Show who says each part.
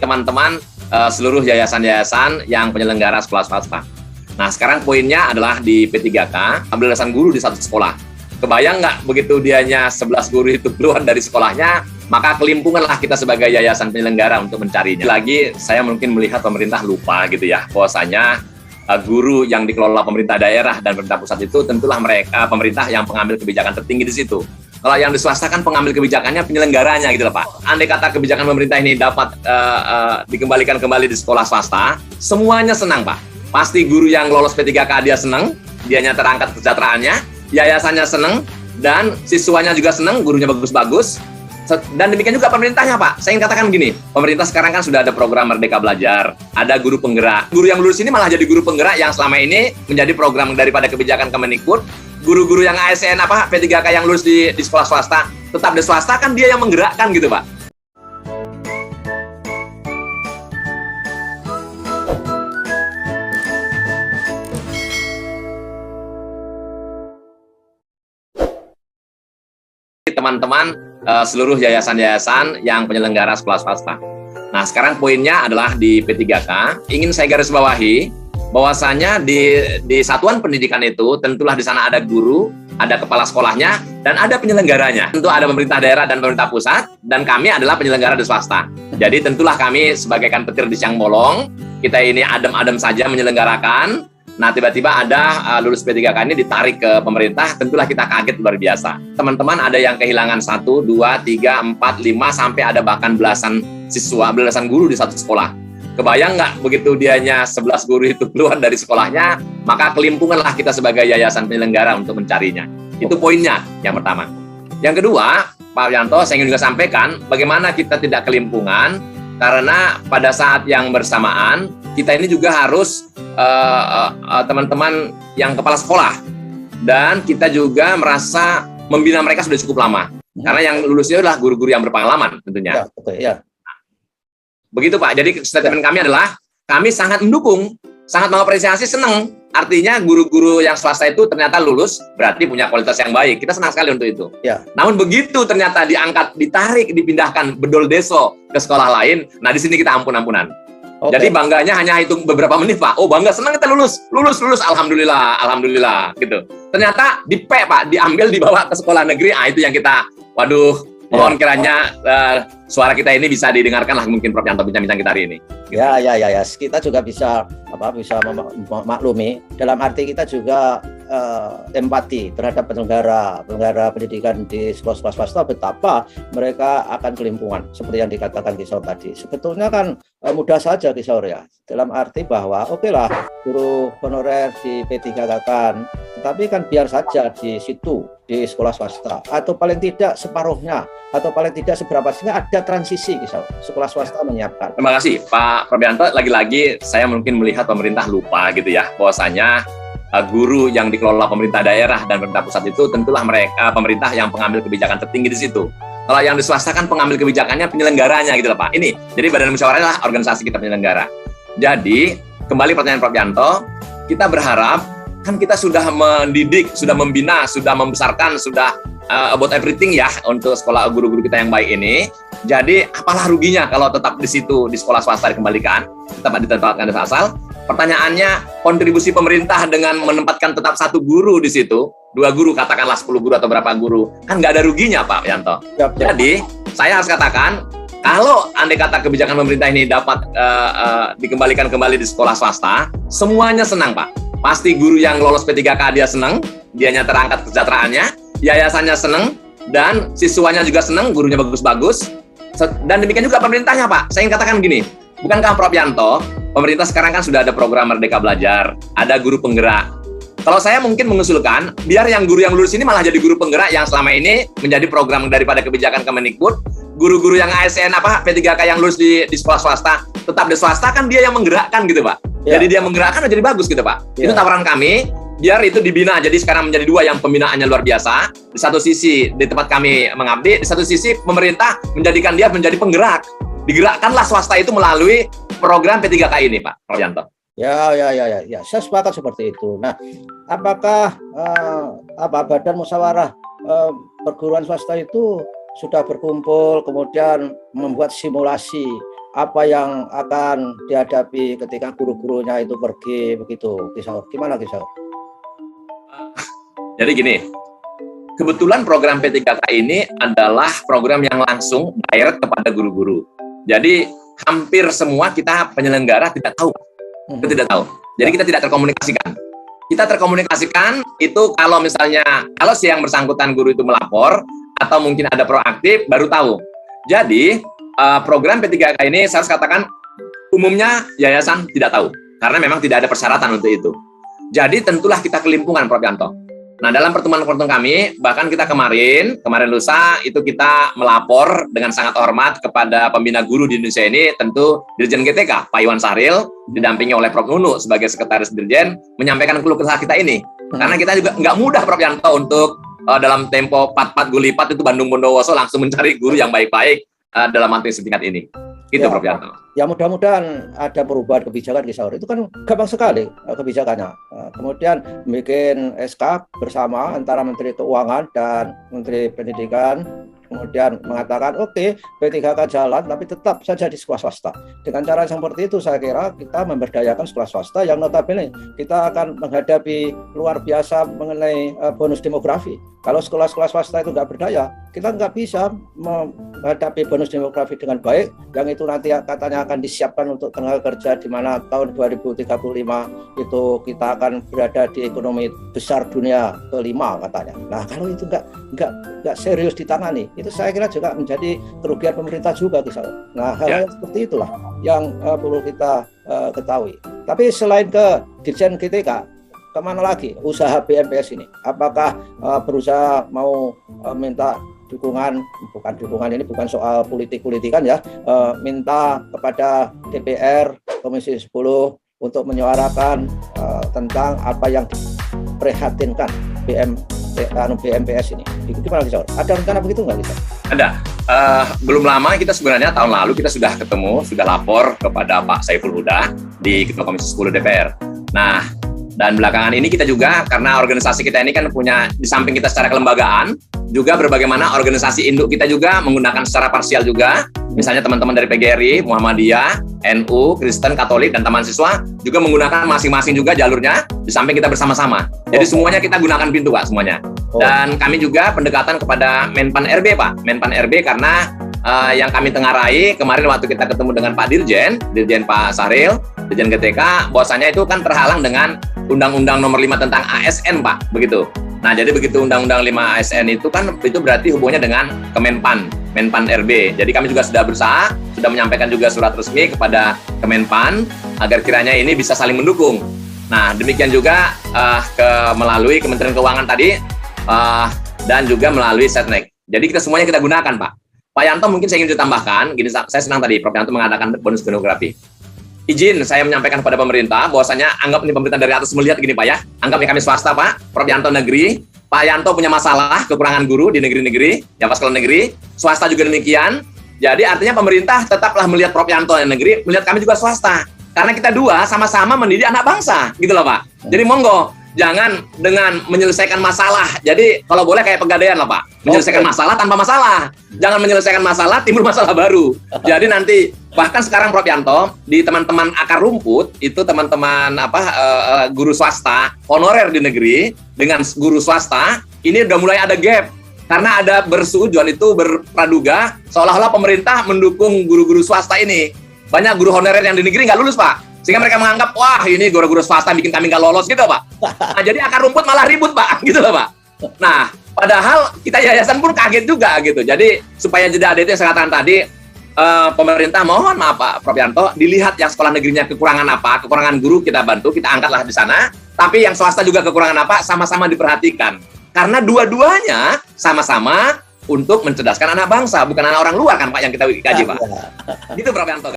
Speaker 1: teman-teman seluruh yayasan-yayasan yang penyelenggara sekolah swasta. Nah, sekarang poinnya adalah di P3K, ambil alasan guru di satu sekolah. Kebayang nggak begitu dianya 11 guru itu keluar dari sekolahnya, maka kelimpunganlah kita sebagai yayasan penyelenggara untuk mencarinya. Lagi, saya mungkin melihat pemerintah lupa gitu ya, bahwasanya guru yang dikelola pemerintah daerah dan pemerintah pusat itu tentulah mereka pemerintah yang pengambil kebijakan tertinggi di situ. Kalau yang di swasta kan pengambil kebijakannya penyelenggaranya gitu loh Pak. Andai kata kebijakan pemerintah ini dapat dikembalikan kembali di sekolah swasta, semuanya senang Pak. Pasti guru yang lolos P3K dia senang, dianya terangkat kesejahteraannya, yayasannya senang, dan siswanya juga senang, gurunya bagus-bagus. Dan demikian juga pemerintahnya Pak. Saya ingin katakan gini, pemerintah sekarang kan sudah ada program Merdeka Belajar, ada guru penggerak. Guru yang lulus ini malah jadi guru penggerak yang selama ini menjadi program daripada kebijakan Kemendikbud. Guru-guru yang ASN P3K yang lulus di sekolah swasta, tetap di swasta kan dia yang menggerakkan gitu Pak. Teman-teman seluruh yayasan-yayasan yang penyelenggara sekolah swasta. Nah, sekarang poinnya adalah di P3K, ingin saya garis bawahi bahwasanya di satuan pendidikan itu tentulah di sana ada guru, ada kepala sekolahnya, dan ada penyelenggaranya. Tentu ada pemerintah daerah dan pemerintah pusat, dan kami adalah penyelenggara di swasta. Jadi tentulah kami sebagai kan petir di siang bolong, kita ini adem-adem saja menyelenggarakan. Nah, tiba-tiba ada lulus P3K ini ditarik ke pemerintah, tentulah kita kaget luar biasa. Teman-teman ada yang kehilangan 1, 2, 3, 4, 5, sampai ada bahkan belasan siswa, belasan guru di satu sekolah. Kebayang nggak begitu dianya 11 guru itu keluar dari sekolahnya, maka kelimpunganlah kita sebagai yayasan penyelenggara untuk mencarinya. Itu poinnya yang pertama. Yang kedua, Pak Yanto, saya ingin juga sampaikan bagaimana kita tidak kelimpungan, karena pada saat yang bersamaan, kita ini juga harus teman-teman yang kepala sekolah, dan kita juga merasa membina mereka sudah cukup lama. Karena yang lulusnya adalah guru-guru yang berpengalaman tentunya.
Speaker 2: Ya, betul, ya.
Speaker 1: Begitu Pak, jadi statement kami adalah kami sangat mendukung, sangat mengapresiasi, senang. Artinya guru-guru yang swasta itu ternyata lulus, berarti punya kualitas yang baik. Kita senang sekali untuk itu.
Speaker 2: Ya.
Speaker 1: Namun begitu ternyata diangkat, ditarik, dipindahkan bedol deso ke sekolah lain, nah di sini kita ampun-ampunan. Okay. Jadi bangganya hanya hitung beberapa menit Pak. Oh bangga, senang kita lulus, alhamdulillah, gitu. Ternyata Pak, diambil dibawa ke sekolah negeri, itu yang kita, waduh. Mohon kiranya suara kita ini bisa didengarkan lah mungkin Prof Yanto bincang-bincang kita hari ini.
Speaker 2: Ya. Kita juga bisa memaklumi. Dalam arti kita juga empati terhadap penyelenggara pendidikan di sekolah-sekolah swasta, betapa mereka akan kelimpungan seperti yang dikatakan Kisaur tadi. Sebetulnya kan mudah saja Kisaur ya. Dalam arti bahwa oke lah guru honorer di P3K kan, tetapi kan biar saja di situ di sekolah swasta, atau paling tidak separuhnya, atau paling tidak seberapa, sehingga ada transisi sekolah swasta menyiapkan.
Speaker 1: Terima kasih Pak Prof Yanto. Lagi-lagi saya mungkin melihat pemerintah lupa gitu ya, bahwasanya guru yang dikelola pemerintah daerah dan pemerintah pusat itu tentulah mereka pemerintah yang pengambil kebijakan tertinggi di situ. Kalau yang di swasta kan pengambil kebijakannya penyelenggaranya gitu loh Pak. Ini jadi badan musyawarah adalah organisasi kita penyelenggara. Jadi kembali pertanyaan Prof Yanto, kita berharap kan kita sudah mendidik, sudah membina, sudah membesarkan, sudah about everything ya untuk sekolah guru-guru kita yang baik ini. Jadi apalah ruginya kalau tetap di situ di sekolah swasta dikembalikan, tetap ditempatkan di asal. Pertanyaannya, kontribusi pemerintah dengan menempatkan tetap 1 guru di situ, 2 guru katakanlah 10 guru atau berapa guru, kan nggak ada ruginya Pak Yanto. Jadi saya harus katakan, kalau andai kata kebijakan pemerintah ini dapat dikembalikan kembali di sekolah swasta, semuanya senang Pak. Pasti guru yang lolos P3K dia senang, dianya terangkat kesejahteraannya, yayasannya senang, dan siswanya juga senang, gurunya bagus-bagus. Dan demikian juga pemerintahnya Pak. Saya ingin katakan gini, bukankah Prof Yanto, pemerintah sekarang kan sudah ada program Merdeka Belajar, ada guru penggerak. Kalau saya mungkin mengusulkan, biar yang guru yang lulus ini malah jadi guru penggerak yang selama ini menjadi program daripada kebijakan Kemendikbud. Guru-guru yang ASN P3K yang lulus di sekolah swasta, tetap di swasta kan dia yang menggerakkan gitu Pak. Ya. Jadi dia menggerakkan jadi bagus gitu Pak. Ya. Itu tawaran kami, biar itu dibina. Jadi sekarang menjadi 2 yang pembinaannya luar biasa. Di satu sisi di tempat kami mengabdi, di satu sisi pemerintah menjadikan dia menjadi penggerak. Digerakkanlah swasta itu melalui program P3K ini Pak Prof Yanto.
Speaker 2: Ya, saya sepakat seperti itu. Nah, apakah Badan Musyawarah Perguruan Swasta itu sudah berkumpul kemudian membuat simulasi apa yang akan dihadapi ketika guru-gurunya itu pergi begitu, Kisaur? Gimana, Kisaur?
Speaker 1: Jadi gini, kebetulan program P3K ini adalah program yang langsung direct kepada guru-guru. Jadi hampir semua kita penyelenggara tidak tahu. Kita tidak tahu. Jadi kita tidak terkomunikasikan. Kita terkomunikasikan itu kalau misalnya, kalau si yang bersangkutan guru itu melapor, atau mungkin ada proaktif, baru tahu. Jadi program P3K ini saya harus katakan, umumnya yayasan tidak tahu. Karena memang tidak ada persyaratan untuk itu. Jadi tentulah kita kelimpungan, Prof. Yanto. Nah, dalam pertemuan-pertemuan kami, bahkan kita kemarin lusa, itu kita melapor dengan sangat hormat kepada pembina guru di Indonesia ini, tentu Dirjen GTK, Pak Iwan Sahril, didampingi oleh Prof. Nunu sebagai Sekretaris Dirjen, menyampaikan keluh kesah kita ini. Karena kita juga nggak mudah, Prof. Yanto, untuk dalam tempo 4 gulipat itu Bandung Bondowoso langsung mencari guru yang baik-baik dalam waktu setingkat ini. Gitu, ya, Prof. Yanto.
Speaker 2: Ya, mudah-mudahan ada perubahan kebijakan, Kisaur. Itu kan gampang sekali kebijakannya. Kemudian bikin SK bersama antara Menteri Keuangan dan Menteri Pendidikan, kemudian mengatakan oke, P3K jalan tapi tetap saja di sekolah swasta. Dengan cara seperti itu saya kira kita memberdayakan sekolah swasta yang notabene kita akan menghadapi luar biasa mengenai bonus demografi. Kalau sekolah-sekolah swasta itu nggak berdaya, kita nggak bisa menghadapi bonus demografi dengan baik, yang itu nanti katanya akan disiapkan untuk tenaga kerja di mana tahun 2035 itu kita akan berada di ekonomi besar dunia kelima katanya. Nah, kalau itu nggak serius ditangani, itu saya kira juga menjadi kerugian pemerintah juga, Kisaur. Nah, hal-hal seperti itulah yang perlu kita ketahui. Tapi selain ke Dirjen GTK, kemana lagi usaha BMPS ini? Apakah berusaha mau minta dukungan, bukan dukungan ini bukan soal politik-politikan ya, minta kepada DPR Komisi 10 untuk menyuarakan tentang apa yang diprihatinkan BMPS ini. Gimana, Kisaur? Ada rencana begitu nggak, Kisaur?
Speaker 1: Ada. Belum lama kita sebenarnya tahun lalu kita sudah ketemu, sudah lapor kepada Pak Saiful Huda di Ketua Komisi 10 DPR. Nah, dan belakangan ini kita juga, karena organisasi kita ini kan punya, di samping kita secara kelembagaan, juga berbagai mana organisasi induk kita juga menggunakan secara parsial juga. Misalnya teman-teman dari PGRI, Muhammadiyah, NU, Kristen, Katolik, dan Taman Siswa juga menggunakan masing-masing juga jalurnya, di samping kita bersama-sama. Jadi semuanya kita gunakan pintu, Pak, semuanya. Dan kami juga pendekatan kepada Menpan RB, Pak. Menpan RB karena yang kami tengarai kemarin waktu kita ketemu dengan Pak Dirjen Pak Sahril, Dirjen GTK, bahwasanya itu kan terhalang dengan Undang-Undang Nomor 5 tentang ASN, Pak, begitu. Nah, jadi begitu Undang-Undang 5 ASN itu kan, itu berarti hubungannya dengan Kemenpan, Menpan RB. Jadi kami juga sudah berusaha, sudah menyampaikan juga surat resmi kepada Kemenpan, agar kiranya ini bisa saling mendukung. Nah, demikian juga melalui Kementerian Keuangan tadi, dan juga melalui Setnek. Jadi kita semuanya kita gunakan, Pak. Pak Yanto, mungkin saya ingin ditambahkan, gini, saya senang tadi Prof. Yanto mengatakan bonus demografi. Izin saya menyampaikan kepada pemerintah bahwasanya anggap ini pemerintah dari atas melihat gini, Pak ya. Anggap ini kami swasta, Pak. Prof. Yanto negeri. Pak Yanto punya masalah kekurangan guru di negeri-negeri, ya pas sekolah negeri. Swasta juga demikian. Jadi artinya pemerintah tetaplah melihat Prof. Yanto yang negeri, melihat kami juga swasta. Karena kita dua sama-sama mendidik anak bangsa, gitu loh, Pak. Jadi monggo, jangan dengan menyelesaikan masalah. Jadi kalau boleh kayak pegadaian lah, Pak. Menyelesaikan masalah tanpa masalah. Jangan menyelesaikan masalah, timbul masalah baru. Jadi nanti bahkan sekarang Prof. Yanto di teman-teman akar rumput itu teman-teman guru swasta honorer di negeri dengan guru swasta ini udah mulai ada gap karena ada bersujuan itu berpraduga seolah-olah pemerintah mendukung guru-guru swasta ini. Banyak guru honorer yang di negeri nggak lulus, Pak, sehingga mereka menganggap wah ini guru-guru swasta bikin kami nggak lolos gitu, Pak. Nah, jadi akar rumput malah ribut, Pak, gitu loh, Pak. Nah, padahal kita yayasan pun kaget juga gitu. Jadi supaya jeda ada itu yang saya katakan tadi, pemerintah mohon maaf, Pak Prof. Yanto, dilihat yang sekolah negerinya kekurangan apa, kekurangan guru kita bantu, kita angkatlah di sana. Tapi yang swasta juga kekurangan apa, sama-sama diperhatikan. Karena dua-duanya sama-sama untuk mencerdaskan anak bangsa, bukan anak orang luar kan, Pak, yang kita kaji, Pak. Gitu Prof. Yanto.